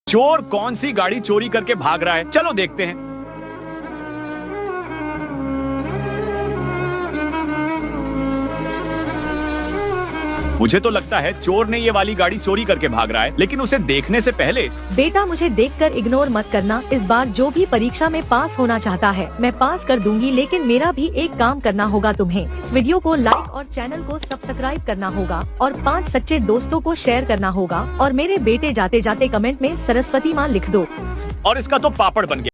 चोर कौन सी गाड़ी चोरी करके भाग रहा है, चलो देखते हैं। मुझे तो लगता है चोर ने ये वाली गाड़ी चोरी करके भाग रहा है, लेकिन उसे देखने से पहले। बेटा मुझे देखकर इग्नोर मत करना। इस बार जो भी परीक्षा में पास होना चाहता है मैं पास कर दूंगी, लेकिन मेरा भी एक काम करना होगा तुम्हें। इस वीडियो को लाइक और चैनल को सब्सक्राइब करना होगा और 5 सच्चे दोस्तों को शेयर करना होगा और मेरे बेटे जाते जाते कमेंट में सरस्वती माँ लिख दो। और इसका तो पापड़ बन गया।